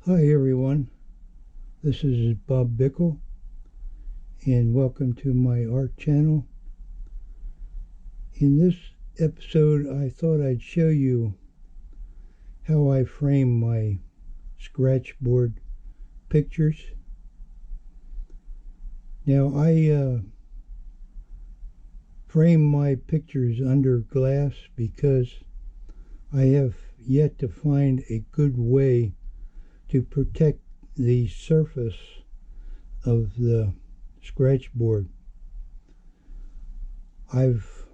Hi everyone, this is Bob Bickle and welcome to my art channel. In this episode I thought I'd show you how I frame my Scratchboard pictures. Now I frame my pictures under glass because I have yet to find a good way to protect the surface of the Scratchboard. I've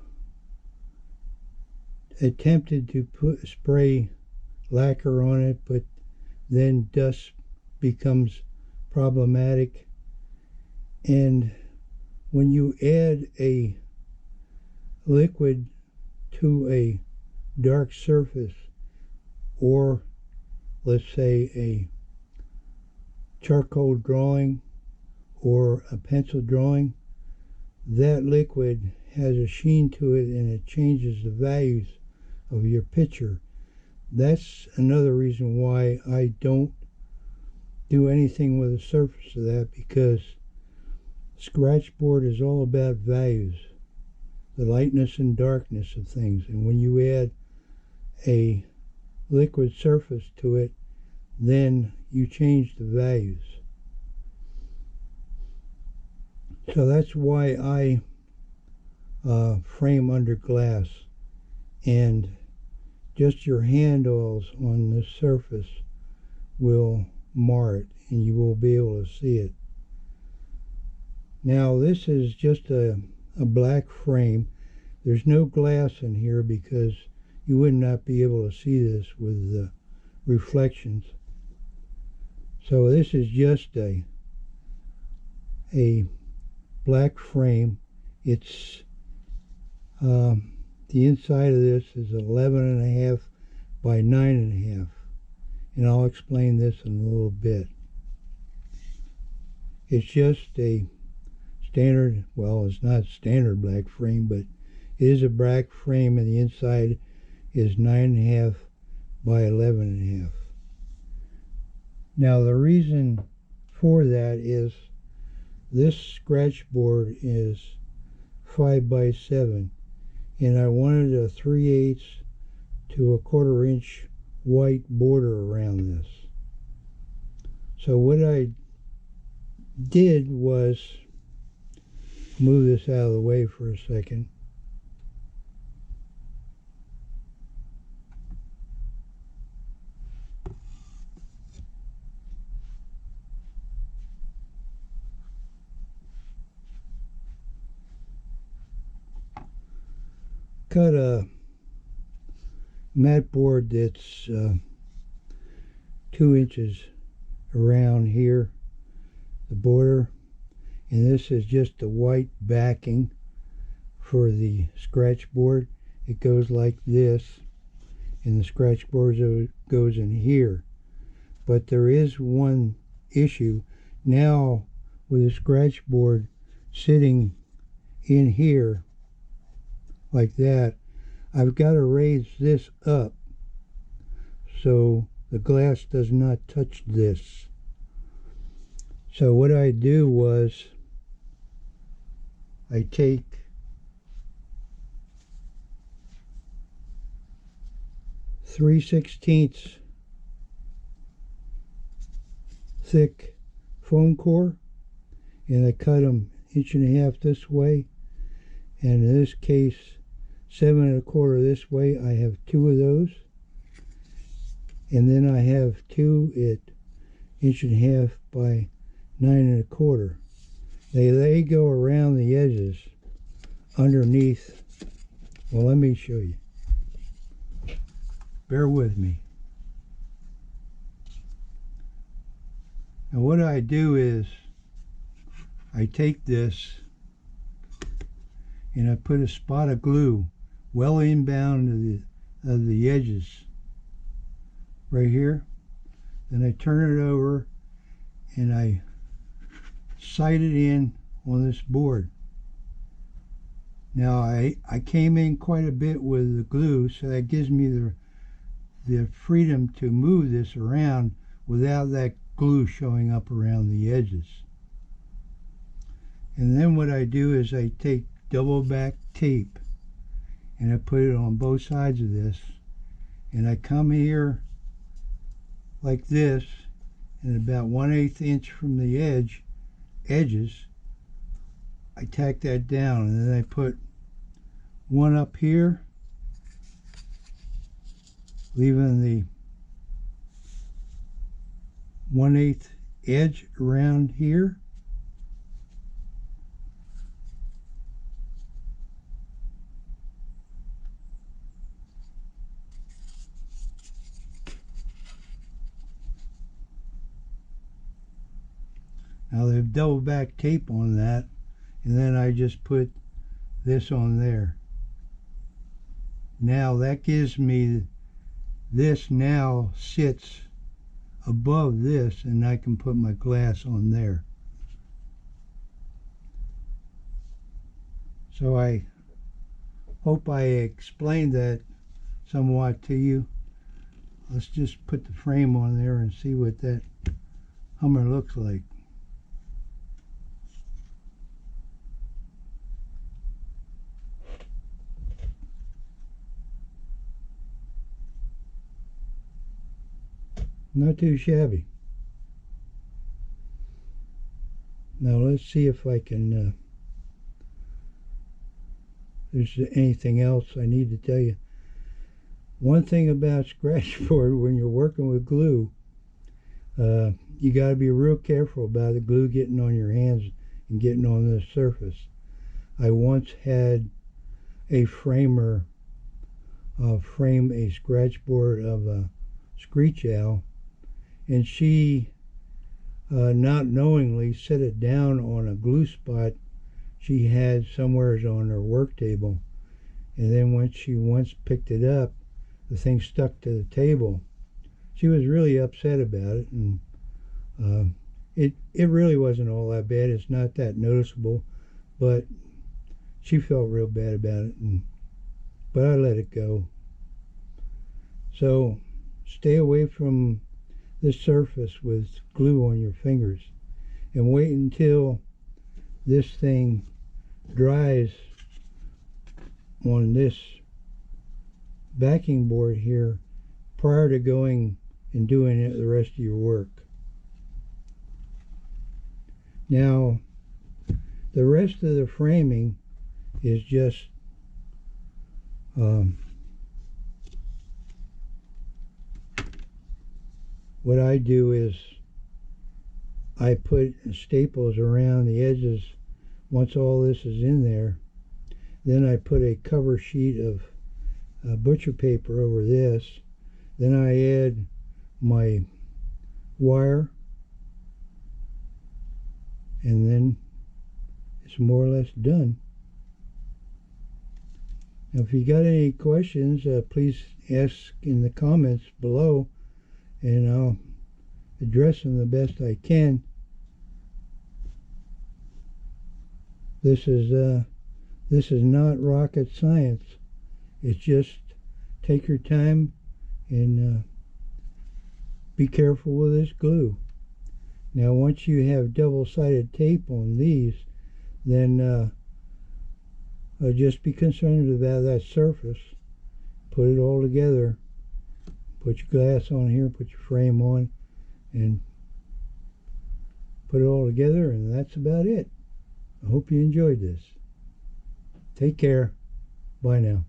attempted to spray lacquer on it, but then dust becomes problematic, and when you add a liquid to a dark surface, or let's say a charcoal drawing or a pencil drawing, that liquid has a sheen to it and it changes the values of your picture. That's another reason why I don't do anything with the surface of that, because Scratchboard is all about values, the lightness and darkness of things, and when you add a liquid surface to it, then you change the values. So that's why I frame under glass, and just your hand oils on the surface will mar it and you will be able to see it. Now this is just a black frame. There's no glass in here because you would not be able to see this with the reflections. So this is just a black frame. It's the inside of this is 11.5 by 9.5, and I'll explain this in a little bit. It's just a standard, well, it's not standard black frame, but it is a black frame, and the inside is 9.5 by 11.5. Now the reason for that is this Scratchboard is 5 by 7, and I wanted a 3/8 to a 1/4 inch white border around this. So what I did was move this out of the way for a second. Cut a mat board that's 2 inches around here, the border, and this is just the white backing for the Scratchboard. It goes like this, and the Scratchboard goes in here. But there is one issue now with the Scratchboard sitting in here like that. I've got to raise this up so the glass does not touch this. So what I do was I take three 3/16 thick foam core, and I cut them 1.5 inches this way, and in this case 7 1/4 this way. I have 2 of those, and then I have 2 at 1.5 inches by 9 1/4. They go around the edges underneath. Well, let me show you. Bear with me. Now what I do is I take this and I put a spot of glue well inbound of the edges right here. Then I turn it over and I sight it in on this board. Now I came in quite a bit with the glue, so that gives me the freedom to move this around without that glue showing up around the edges. And then what I do is I take double back tape and I put it on both sides of this, and I come here like this, and about 1/8 inch from the edges, I tack that down, and then I put one up here, leaving the 1/8 edge around here. Now they've double back tape on that, and then I just put this on there. Now that gives me, this now sits above this, and I can put my glass on there. So I hope I explained that somewhat to you. Let's just put the frame on there and see what that Hummer looks like. Not too shabby. Now let's see if I can, there's anything else I need to tell you. One thing about Scratchboard, when you're working with glue, you got to be real careful about the glue getting on your hands and getting on the surface. I once had a framer frame a Scratchboard of a screech owl, and she not knowingly set it down on a glue spot she had somewheres on her work table, and then when she once picked it up, the thing stuck to the table. She was really upset about it, and it really wasn't all that bad. It's not that noticeable, but she felt real bad about it, but I let it go. So stay away from this surface with glue on your fingers, and wait until this thing dries on this backing board here prior to going and doing it the rest of your work. Now the rest of the framing is just what I do is I put staples around the edges. Once all this is in there, then I put a cover sheet of butcher paper over this. Then I add my wire, and then it's more or less done. Now if you got any questions, please ask in the comments below, and I'll address them the best I can. This is not rocket science. It's just take your time and be careful with this glue. Now once you have double-sided tape on these, then just be concerned about that surface. Put it all together. Put your glass on here, put your frame on, and put it all together, and that's about it. I hope you enjoyed this. Take care. Bye now.